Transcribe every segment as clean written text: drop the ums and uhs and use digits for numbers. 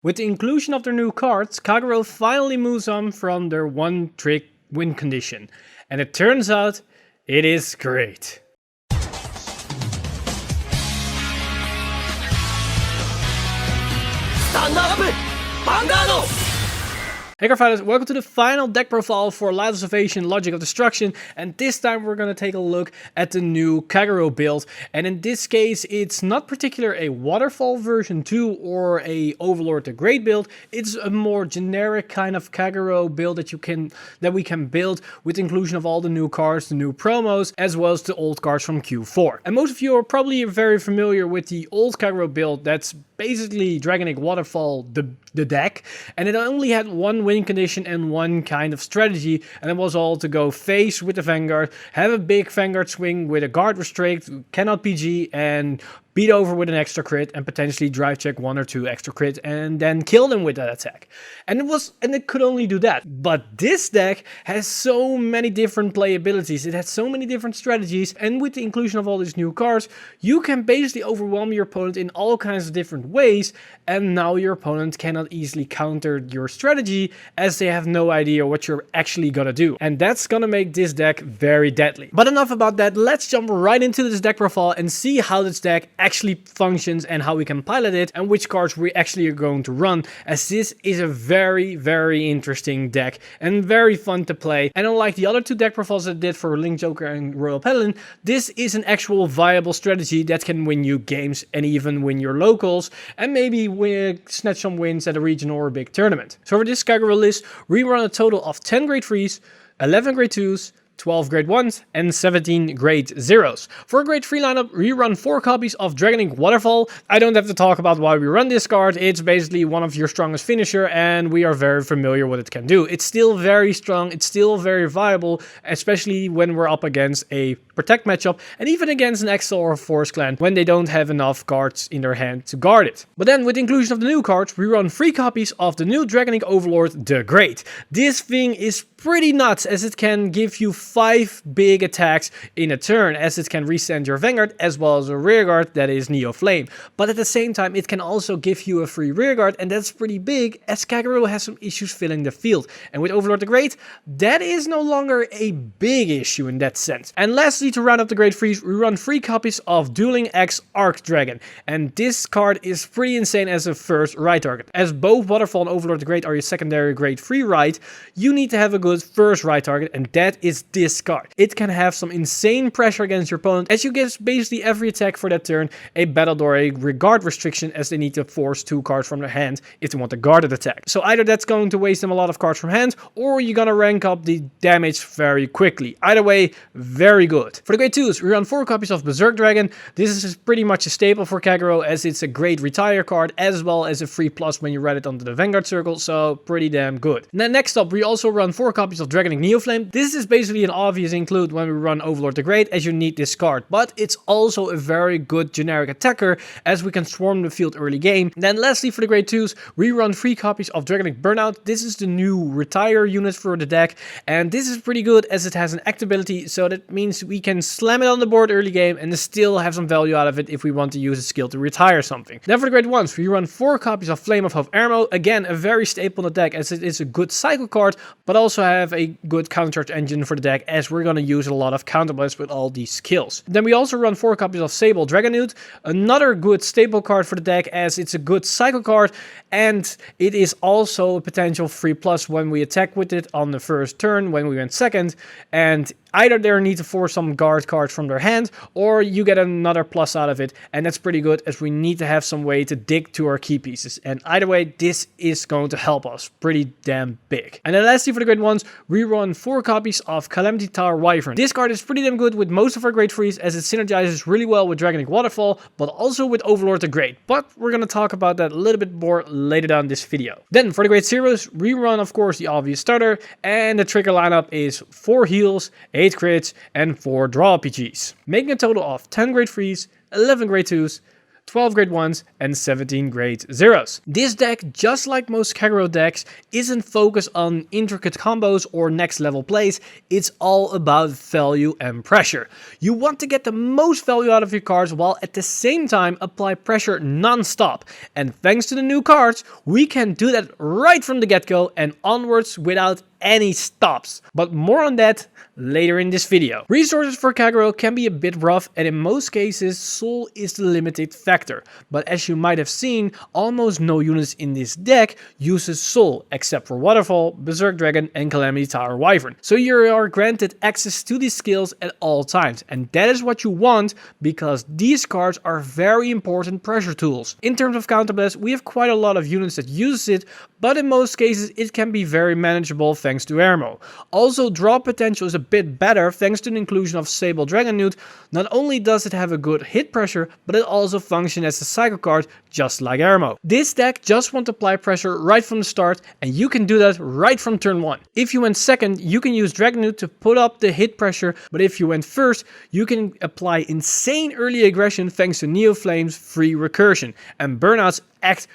With the inclusion of their new cards, Kagero finally moves on from their one-trick win condition. And it turns out, it is great. Stand up! Vanguard! Hey Cardfighters, welcome to the final deck profile for Light of Salvation, Logic of Destruction, and this time we're going to take a look at the new Kagero build. And in this case, it's not particularly a Waterfall version 2 or a Overlord the Great build. It's a more generic kind of Kagero build that we can build with the inclusion of all the new cards, the new promos, as well as the old cards from Q4. And most of you are probably very familiar with the old Kagero build. That's basically Dragon Egg Waterfall, the deck, and it only had one win condition and one kind of strategy, and it was all to go face with the Vanguard, have a big Vanguard swing with a guard restrict, cannot PG, and beat over with an extra crit and potentially drive check 1 or 2 extra crit and then kill them with that attack. And it could only do that. But this deck has so many different playabilities. It has so many different strategies, and with the inclusion of all these new cards, you can basically overwhelm your opponent in all kinds of different ways, and now your opponent cannot easily counter your strategy as they have no idea what you're actually gonna do. And that's gonna make this deck very deadly. But enough about that, let's jump right into this deck profile and see how this deck actually functions and how we can pilot it and which cards we actually are going to run, as this is a very interesting deck and very fun to play. And unlike the other two deck profiles that I did for Link Joker and Royal Paladin, this is an actual viable strategy that can win you games and even win your locals and maybe snatch some wins at a regional or a big tournament. So for this Kagero list, we run a total of 10 grade 3s, 11 grade 2s, 12 grade 1s, and 17 grade 0s. For a grade 3 lineup, we run 4 copies of Dragon Egg Waterfall. I don't have to talk about why we run this card. It's basically one of your strongest finisher, and we are very familiar what it can do. It's still very strong, it's still very viable, especially when we're up against a Protect matchup, and even against an Exile or Force Clan when they don't have enough cards in their hand to guard it. But then with the inclusion of the new cards, we run 3 copies of the new Dragon Egg Overlord the Great. This thing is pretty nuts, as it can give you 5 big attacks in a turn, as it can resend your Vanguard as well as a rearguard that is Neo Flame. But at the same time, it can also give you a free rearguard, and that's pretty big, as Kagero has some issues filling the field. And with Overlord the Great, that is no longer a big issue in that sense. And lastly, to round up the grade 3s, we run 3 copies of Dueling X Arc Dragon. And this card is pretty insane as a first right target. As both Waterfall and Overlord the Great are your secondary grade 3 right, you need to have a good first right target, and that is this card. It can have some insane pressure against your opponent, as you give basically every attack for that turn a battle or a guard restriction, as they need to force 2 cards from their hand if they want a guarded attack. So either that's going to waste them a lot of cards from hand, or you're gonna rank up the damage very quickly. Either way, very good. For the grade 2s, we run 4 copies of Berserk Dragon. This is pretty much a staple for Kagero, as it's a great retire card as well as a free plus when you read it onto the Vanguard circle, so pretty damn good. And then next up, we also run 4 copies of Dragon Egg Neoflame. This is basically an obvious include when we run Overlord the Great, as you need this card, but it's also a very good generic attacker, as we can swarm the field early game. And then lastly, for the grade 2s, we run 3 copies of Dragon Egg Burnout. This is the new retire unit for the deck, and this is pretty good as it has an act ability, so that means we can slam it on the board early game and still have some value out of it if we want to use a skill to retire something. Then for the grade 1s, we run 4 copies of Flame of Hope Armo. Again, a very staple in the deck, as it is a good cycle card, but also have a good countercharge engine for the deck, as we're going to use a lot of counterblasts with all these skills. Then we also run 4 copies of Sable Dragonute, another good staple card for the deck, as it's a good cycle card, and it is also a potential free plus when we attack with it on the first turn when we went second, and either they need to force some guard cards from their hand, or you get another plus out of it, and that's pretty good, as we need to have some way to dig to our key pieces. And either way, this is going to help us pretty damn big. And then lastly, for the grade 1s, we run 4 copies of Calamity Tower Wyvern. This card is pretty damn good with most of our grade 3s, as it synergizes really well with Dragon Egg Waterfall, but also with Overlord the Great. But we're going to talk about that a little bit more later down this video. Then for the grade 0s, we run of course the obvious starter, and the trigger lineup is 4 heals, 8 crits, and 4 draw RPGs, making a total of 10 grade 3s, 11 grade 2s, 12 grade 1s, and 17 grade 0s. This deck, just like most Kagero decks, isn't focused on intricate combos or next level plays, it's all about value and pressure. You want to get the most value out of your cards while at the same time apply pressure non-stop. And thanks to the new cards, we can do that right from the get-go and onwards without any stops. But more on that later in this video. Resources for Kagero can be a bit rough, and in most cases soul is the limiting factor. But as you might have seen, almost no units in this deck uses soul except for Waterfall, Berserk Dragon and Calamity Tower Wyvern. So you are granted access to these skills at all times, and that is what you want because these cards are very important pressure tools. In terms of counterblast, we have quite a lot of units that use it, but in most cases it can be very manageable thanks to Airmo. Also, draw potential is a bit better thanks to the inclusion of Sable Dragon Newt. Not only does it have a good hit pressure, but it also functions as a cycle card just like Airmo. This deck just wants to apply pressure right from the start, and you can do that right from turn 1. If you went second, you can use Dragon Newt to put up the hit pressure, but if you went first, you can apply insane early aggression thanks to Neo Flame's free recursion, and Burnout's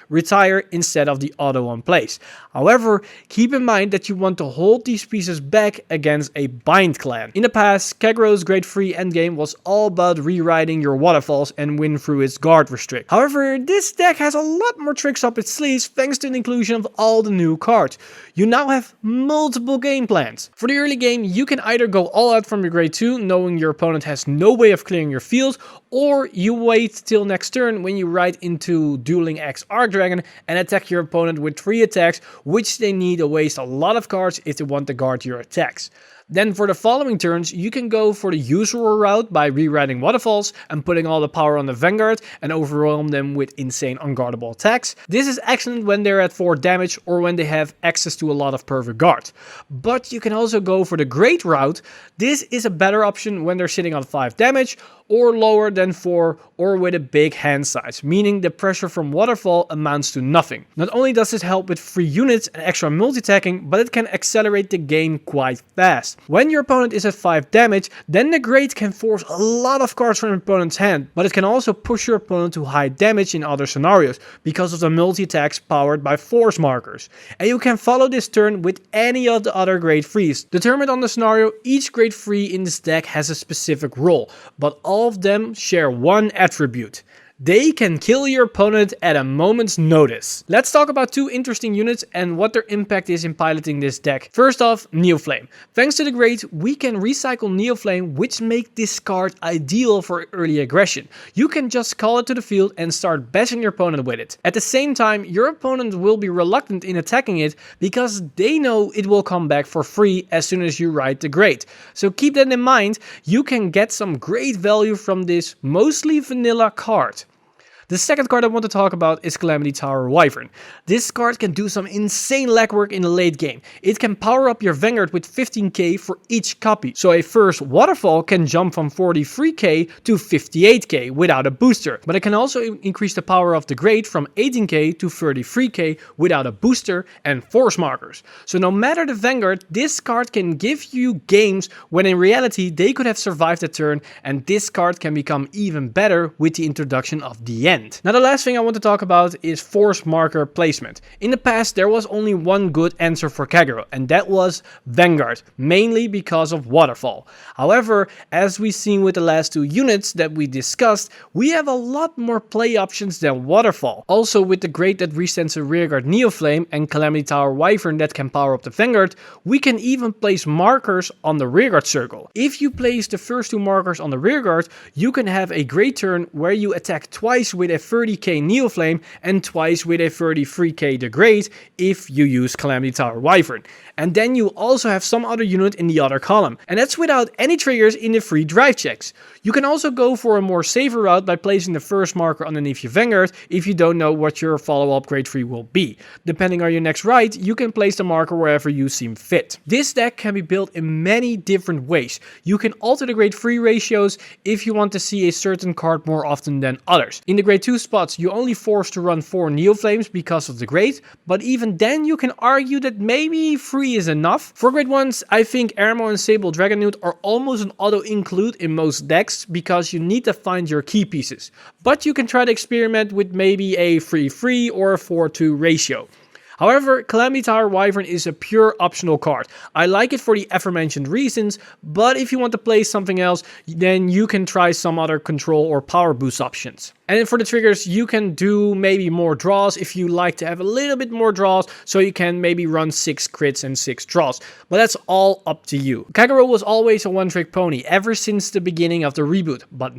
retire instead of the auto on place. However, keep in mind that you want to hold these pieces back against a bind clan. In the past, Kagero's grade 3 endgame was all about rewriting your waterfalls and win through its guard restrict. However, this deck has a lot more tricks up its sleeves thanks to the inclusion of all the new cards. You now have multiple game plans. For the early game, you can either go all out from your grade 2, knowing your opponent has no way of clearing your field, or you wait till next turn when you ride into Dueling X Arc Dragon and attack your opponent with 3 attacks, which they need to waste a lot of cards if they want to guard your attacks. Then for the following turns, you can go for the usual route by rewriting waterfalls and putting all the power on the Vanguard and overwhelm them with insane unguardable attacks. This is excellent when they're at 4 damage or when they have access to a lot of perfect guard. But you can also go for the great route. This is a better option when they're sitting on 5 damage or lower than 4 or with a big hand size, meaning the pressure from waterfall amounts to nothing. Not only does it help with free units and extra multi-attacking, but it can accelerate the game quite fast. When your opponent is at 5 damage, then the Great can force a lot of cards from your opponent's hand, but it can also push your opponent to high damage in other scenarios because of the multi-attacks powered by force markers. And you can follow this turn with any of the other grade 3s. Determined on the scenario, each grade 3 in this deck has a specific role, but all of them share one attribute. They can kill your opponent at a moment's notice. Let's talk about 2 interesting units and what their impact is in piloting this deck. First off, Neoflame. Thanks to the Great, we can recycle Neoflame, which makes this card ideal for early aggression. You can just call it to the field and start bashing your opponent with it. At the same time, your opponent will be reluctant in attacking it because they know it will come back for free as soon as you ride the Great. So keep that in mind, you can get some great value from this mostly vanilla card. The second card I want to talk about is Calamity Tower Wyvern. This card can do some insane legwork in the late game. It can power up your Vanguard with 15k for each copy. So a first waterfall can jump from 43k to 58k without a booster. But it can also increase the power of the Great from 18k to 33k without a booster and force markers. So no matter the Vanguard, this card can give you games when in reality they could have survived a turn, and this card can become even better with the introduction of the end. Now the last thing I want to talk about is force marker placement. In the past there was only one good answer for Kagero, and that was Vanguard, mainly because of waterfall. However, as we've seen with the last 2 units that we discussed, we have a lot more play options than waterfall. Also with the Great that resends a rearguard Neoflame and Calamity Tower Wyvern that can power up the Vanguard, we can even place markers on the rearguard circle. If you place the first 2 markers on the rearguard, you can have a great turn where you attack twice with a 30k Neoflame and twice with a 33k the Great if you use Calamity Tower Wyvern. And then you also have some other unit in the other column, and that's without any triggers in the free drive checks. You can also go for a more safer route by placing the first marker underneath your Vanguard if you don't know what your follow-up grade 3 will be. Depending on your next ride, you can place the marker wherever you seem fit. This deck can be built in many different ways. You can alter the grade 3 ratios if you want to see a certain card more often than others. In the grade grade 2 spots, you're only forced to run 4 Neoflames because of the grade, but even then you can argue that maybe 3 is enough. For grade 1s, I think Airmo and Sable Dragonute are almost an auto-include in most decks because you need to find your key pieces. But you can try to experiment with maybe a 3-3 or a 4-2 ratio. However, Calamity Tower Wyvern is a pure optional card. I like it for the aforementioned reasons, but if you want to play something else, then you can try some other control or power boost options. And then for the triggers, you can do maybe more draws if you like to have a little bit more draws, so you can maybe run 6 crits and 6 draws. But that's all up to you. Kagero was always a one-trick pony ever since the beginning of the reboot, but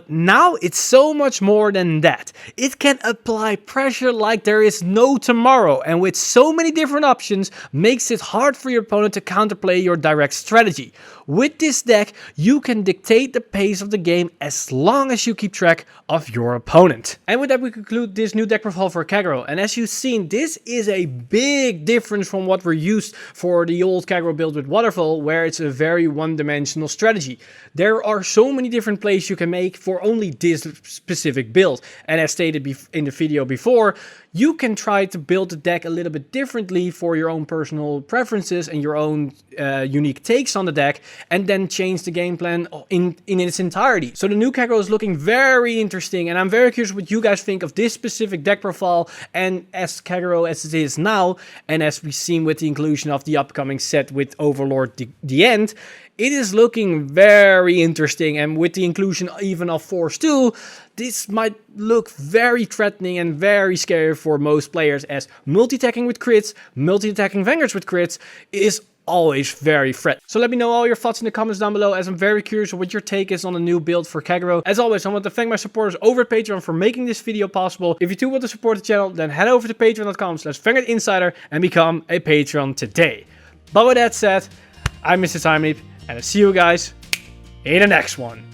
now it's so much more than that. It can apply pressure like there is no tomorrow, and with so many different options, makes it hard for your opponent to counterplay your direct strategy. With this deck, you can dictate the pace of the game as long as you keep track of your opponent. And with that, we conclude this new deck profile for Kagero. And as you've seen, this is a big difference from what we're used for the old Kagero build with Waterfall, where it's a very one-dimensional strategy. There are so many different plays you can make for only this specific build. And as stated in the video before, you can try to build the deck a little bit differently for your own personal preferences and your own unique takes on the deck, and then change the game plan in its entirety. So the new Kagero is looking very interesting, and I'm very curious what you guys think of this specific deck profile and as Kagero as it is now, and as we've seen with the inclusion of the upcoming set with Overlord the End. It is looking very interesting, and with the inclusion even of Force 2, this might look very threatening and very scary for most players, as multi-attacking with crits, multi-attacking Vanguards with crits is always very threatening. So let me know all your thoughts in the comments down below, as I'm very curious what your take is on the new build for Kagero. As always, I want to thank my supporters over at Patreon for making this video possible. If you too want to support the channel, then head over to patreon.com/VanguardInsider and become a Patreon today. But with that said, I'm Mr. Time Leap, and I'll see you guys in the next one.